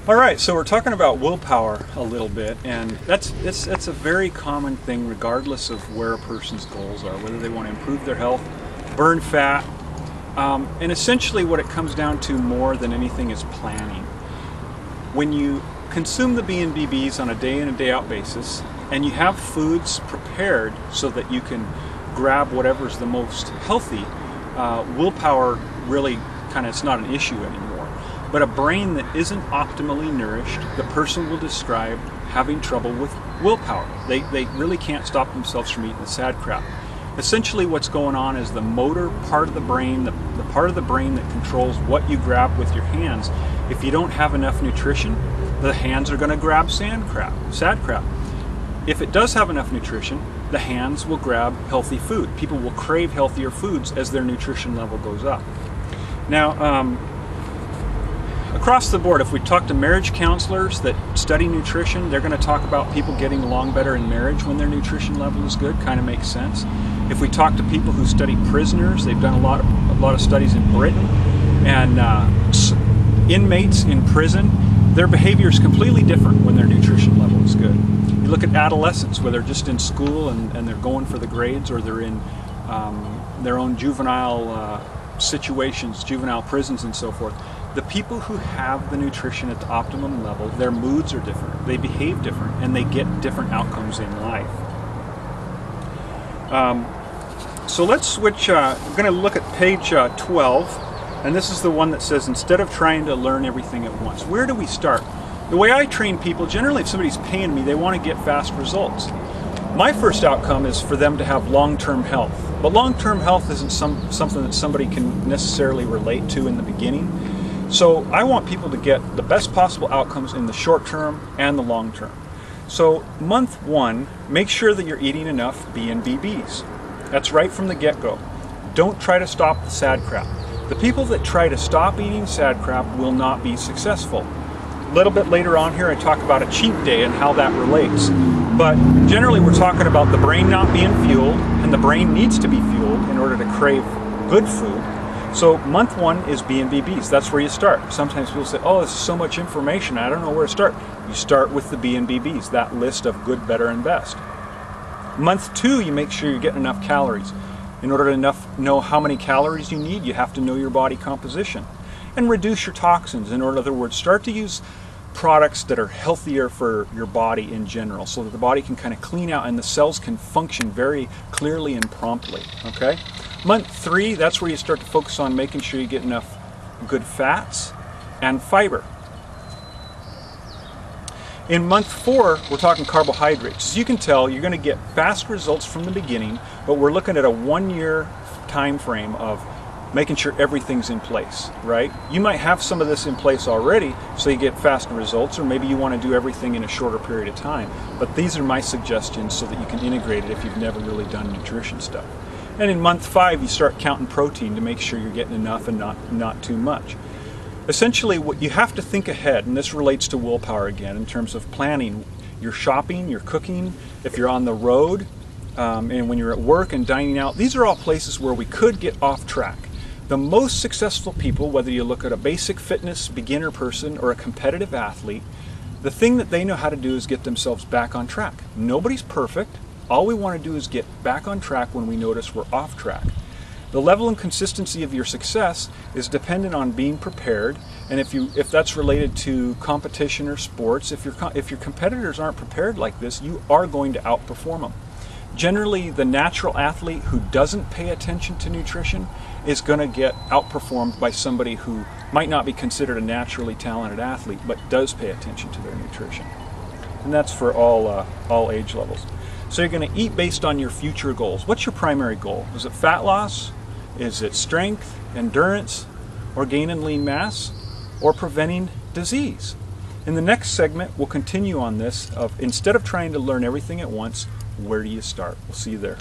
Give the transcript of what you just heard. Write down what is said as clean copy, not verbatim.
All right, so we're talking about willpower a little bit, and that's a very common thing regardless of where a person's goals are, whether they want to improve their health, burn fat, and essentially what it comes down to more than anything is planning. When you consume the BNBBs on a day in and day out basis, and you have foods prepared so that you can grab whatever's the most healthy, willpower really it's not an issue anymore. But a brain that isn't optimally nourished, the person will describe having trouble with willpower. They really can't stop themselves from eating the sad crap. Essentially what's going on is the motor part of the brain, the part of the brain that controls what you grab with your hands. If you don't have enough nutrition, the hands are going to grab sad crap. If it does have enough nutrition, the hands will grab healthy food. People will crave healthier foods as their nutrition level goes up. Now, across the board, if we talk to marriage counselors that study nutrition, they're going to talk about people getting along better in marriage when their nutrition level is good. Kind of makes sense. If we talk to people who study prisoners, they've done a lot of studies in Britain, and inmates in prison, their behavior is completely different when their nutrition level is good. You look at adolescents, where they're just in school and they're going for the grades, or they're in their own juvenile situations, juvenile prisons and so forth. The people who have the nutrition at the optimum level, their moods are different, they behave different, and they get different outcomes in life. So let's switch. I'm going to look at page 12, and this is the one that says, instead of trying to learn everything at once. Where do we start? The way I train people, generally if somebody's paying me, they want to get fast results. My first outcome is for them to have long-term health. But long-term health isn't something that somebody can necessarily relate to in the beginning. So I want people to get the best possible outcomes in the short term and the long term. So month 1, make sure that you're eating enough BNBBs. That's right from the get-go. Don't try to stop the sad crap. The people that try to stop eating sad crap will not be successful. A little bit later on here I talk about a cheat day and how that relates. But generally we're talking about the brain not being fueled, and the brain needs to be fueled in order to crave good food. So month 1 is BNBBs. That's where you start. Sometimes people say, oh, this is so much information, I don't know where to start. You start with the BNBBs, that list of good, better, and best. Month 2, you make sure you're getting enough calories. In order to know how many calories you need, you have to know your body composition. And reduce your toxins. In other words, start to use products that are healthier for your body in general, so that the body can kind of clean out and the cells can function very clearly and promptly. Okay? Month 3, that's where you start to focus on making sure you get enough good fats and fiber. In month 4, we're talking carbohydrates. As you can tell, you're going to get fast results from the beginning, but we're looking at a 1-year time frame of making sure everything's in place, right? You might have some of this in place already, so you get faster results, or maybe you want to do everything in a shorter period of time. But these are my suggestions so that you can integrate it if you've never really done nutrition stuff. And in month 5, you start counting protein to make sure you're getting enough and not too much. Essentially, what you have to think ahead, and this relates to willpower again, in terms of planning your shopping, your cooking, if you're on the road, and when you're at work and dining out. These are all places where we could get off track. The most successful people, whether you look at a basic fitness beginner person or a competitive athlete, the thing that they know how to do is get themselves back on track. Nobody's perfect. All we want to do is get back on track when we notice we're off track. The level and consistency of your success is dependent on being prepared, and if that's related to competition or sports, if your competitors aren't prepared like this, you are going to outperform them. Generally, the natural athlete who doesn't pay attention to nutrition is going to get outperformed by somebody who might not be considered a naturally talented athlete, but does pay attention to their nutrition. And that's for all age levels. So you're going to eat based on your future goals. What's your primary goal? Is it fat loss? Is it strength, endurance, or gain and lean mass, or preventing disease? In the next segment, we'll continue on this of, instead of trying to learn everything at once, where do you start? We'll see you there.